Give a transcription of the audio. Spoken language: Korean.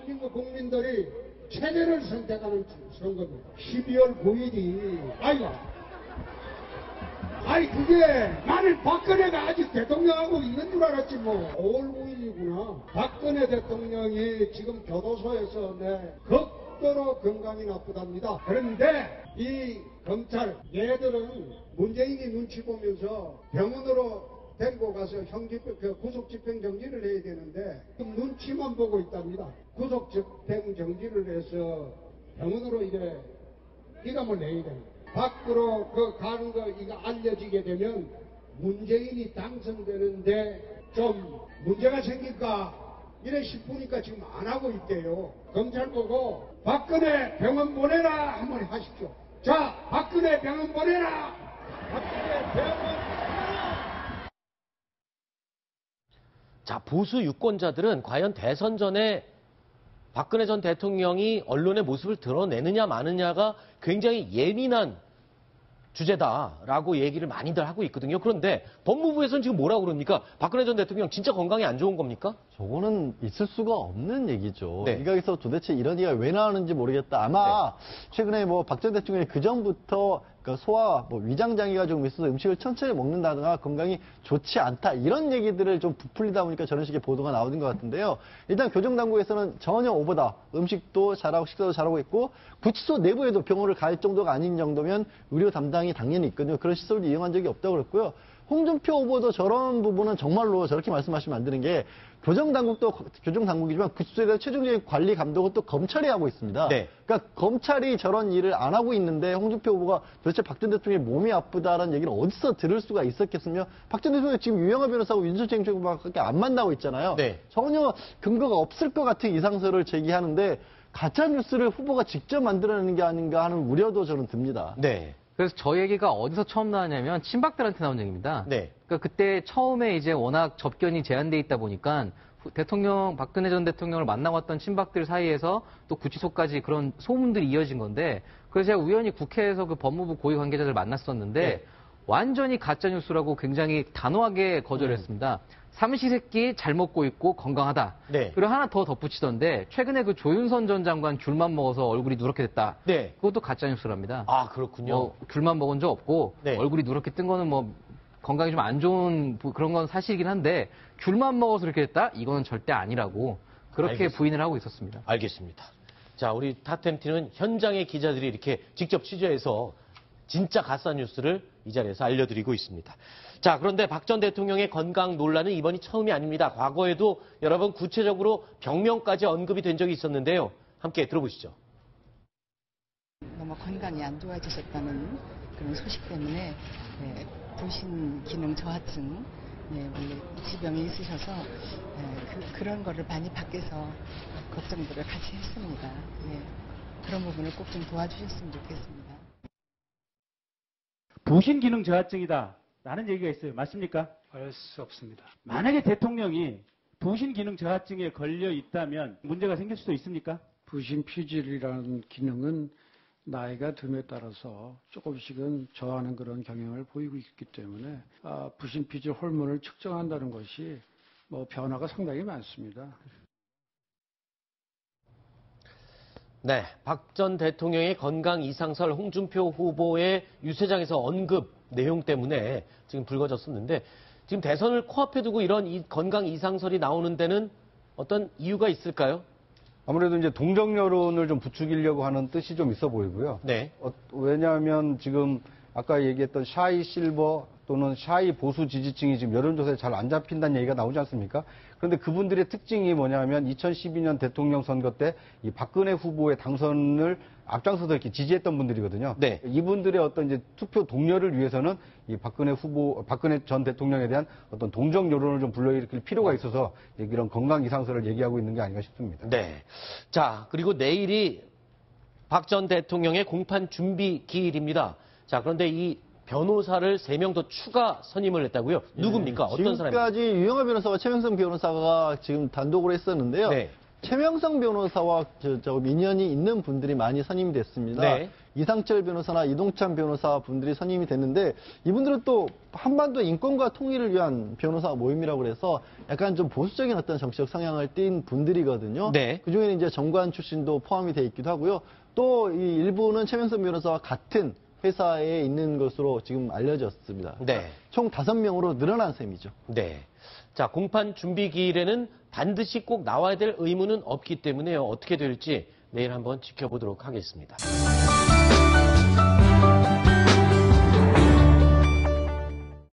대한민국 국민들이 체제를 선택하는 선거입니다. 12월 9일이 아이 그게 나는 박근혜가 아직 대통령하고 있는 줄 알았지 뭐. 5월 9일이구나. 박근혜 대통령이 지금 교도소에서 극도로 건강이 나쁘답니다. 그런데 이 검찰 얘들은 문재인이 눈치 보면서 병원으로 데리고 가서 구속집행정지를 해야 되는데 눈치만 보고 있답니다. 구속집행정지를 해서 병원으로 이래 기감을 내야 됩니다. 밖으로 가는 거 이거 알려지게 되면 문재인이 당선되는데 좀 문제가 생길까 이래 싶으니까 지금 안 하고 있대요. 검찰 보고 박근혜 병원 보내라 한번 하십시오. 자, 박근혜 병원 보내라. 박근혜 병원 보내라. 자, 보수 유권자들은 과연 대선 전에 박근혜 전 대통령이 언론의 모습을 드러내느냐 마느냐가 굉장히 예민한 주제다라고 얘기를 많이들 하고 있거든요. 그런데 법무부에서는 지금 뭐라고 그럽니까? 박근혜 전 대통령 진짜 건강이 안 좋은 겁니까? 저거는 있을 수가 없는 얘기죠. 네. 일각에서 도대체 이런 얘기가 왜 나오는지 모르겠다. 아마 최근에 박 전 대통령이 그전부터 소화 위장 장애가 좀 있어서 음식을 천천히 먹는다든가 건강이 좋지 않다 이런 얘기들을 좀 부풀리다 보니까 저런 식의 보도가 나오는 것 같은데요. 일단 교정당국에서는 전혀 오보다 음식도 잘하고 식사도 잘하고 있고 구치소 내부에도 병원을 갈 정도가 아닌 정도면 의료 담당이 당연히 있거든요. 그런 시설도 이용한 적이 없다고 그랬고요. 홍준표 후보도 저런 부분은 정말로 저렇게 말씀하시면 안 되는 게 교정당국도 교정당국이지만 구치소에 대한 최종적인 관리 감독은 또 검찰이 하고 있습니다. 네. 그러니까 검찰이 저런 일을 안 하고 있는데 홍준표 후보가 도대체 박 전 대통령의 몸이 아프다라는 얘기를 어디서 들을 수가 있었겠으며 박 전 대통령 지금 유영하 변호사하고 윤석열 행정부밖에 안 만나고 있잖아요. 네. 전혀 근거가 없을 것 같은 이상설을 제기하는데 가짜 뉴스를 후보가 직접 만들어내는 게 아닌가 하는 우려도 저는 듭니다. 네. 그래서 저 얘기가 어디서 처음 나왔냐면 친박들한테 나온 얘기입니다. 네. 그러니까 그때 처음에 이제 워낙 접견이 제한돼 있다 보니까 박근혜 전 대통령을 만나왔던 친박들 사이에서 또 구치소까지 그런 소문들이 이어진 건데 그래서 제가 우연히 국회에서 그 법무부 고위 관계자들 만났었는데 네. 완전히 가짜 뉴스라고 굉장히 단호하게 거절했습니다. 삼시세끼 잘 먹고 있고 건강하다. 네. 그리고 하나 더 덧붙이던데 최근에 그 조윤선 전 장관 귤만 먹어서 얼굴이 누렇게 됐다. 네. 그것도 가짜 뉴스랍니다. 아, 그렇군요. 귤만 먹은 적 없고 네. 얼굴이 누렇게 뜬 거는 건강이 좀 안 좋은 그런 건 사실이긴 한데 귤만 먹어서 이렇게 됐다? 이거는 절대 아니라고 그렇게 알겠습니다. 부인을 하고 있었습니다. 알겠습니다. 자, 우리 탑10는 현장의 기자들이 이렇게 직접 취재해서 진짜 가짜 뉴스를 이 자리에서 알려드리고 있습니다. 자, 그런데 박 전 대통령의 건강 논란은 이번이 처음이 아닙니다. 과거에도 여러 번 구체적으로 병명까지 언급이 된 적이 있었는데요. 함께 들어보시죠. 너무 건강이 안 좋아지셨다는 그런 소식 때문에 부신 기능 저하증 원래 지병이 있으셔서 그런 거를 많이 밖에서 걱정들을 같이 했습니다. 그런 부분을 꼭 좀 도와주셨으면 좋겠습니다. 부신 기능 저하증이다 라는 얘기가 있어요. 맞습니까? 알 수 없습니다. 만약에 대통령이 부신 기능 저하증에 걸려 있다면 문제가 생길 수도 있습니까? 부신 피질이라는 기능은 나이가 듦에 따라서 조금씩은 저하는 그런 경향을 보이고 있기 때문에 부신 피질 호르몬을 측정한다는 것이 변화가 상당히 많습니다. 네, 박 전 대통령의 건강 이상설 홍준표 후보의 유세장에서 언급 내용 때문에 지금 불거졌었는데 지금 대선을 코앞에 두고 이런 건강 이상설이 나오는 데는 어떤 이유가 있을까요? 아무래도 이제 동정 여론을 좀 부추기려고 하는 뜻이 좀 있어 보이고요. 네. 왜냐하면 지금 아까 얘기했던 샤이 실버 또는 샤이 보수 지지층이 지금 여론조사에 잘 안 잡힌다는 얘기가 나오지 않습니까? 그런데 그분들의 특징이 뭐냐면 2012년 대통령 선거 때 이 박근혜 후보의 당선을 앞장서서 이렇게 지지했던 분들이거든요. 네. 이분들의 어떤 이제 투표 동료를 위해서는 이 박근혜 전 대통령에 대한 어떤 동정 여론을 좀 불러일으킬 필요가 있어서 이런 건강 이상설을 얘기하고 있는 게 아닌가 싶습니다. 네. 자, 그리고 내일이 박 전 대통령의 공판 준비 기일입니다. 자, 그런데 이 변호사를 3명 더 추가 선임을 했다고요? 누굽니까? 어떤 사람입니까? 지금까지 유영하 변호사와 최명성 변호사가 지금 단독으로 했었는데요. 네. 최명성 변호사와 인연이 있는 분들이 많이 선임이 됐습니다. 네. 이상철 변호사나 이동찬 변호사 분들이 선임이 됐는데 이분들은 또 한반도 인권과 통일을 위한 변호사 모임이라고 그래서 약간 좀 보수적인 어떤 정치적 성향을 띈 분들이거든요. 네. 그중에는 이제 정관 출신도 포함이 돼 있기도 하고요. 또 이 일부는 최명선 변호사와 같은 회사에 있는 것으로 지금 알려졌습니다. 네. 총 5명으로 늘어난 셈이죠. 네. 자, 공판 준비 기일에는 반드시 꼭 나와야 될 의무는 없기 때문에요. 어떻게 될지 내일 한번 지켜보도록 하겠습니다.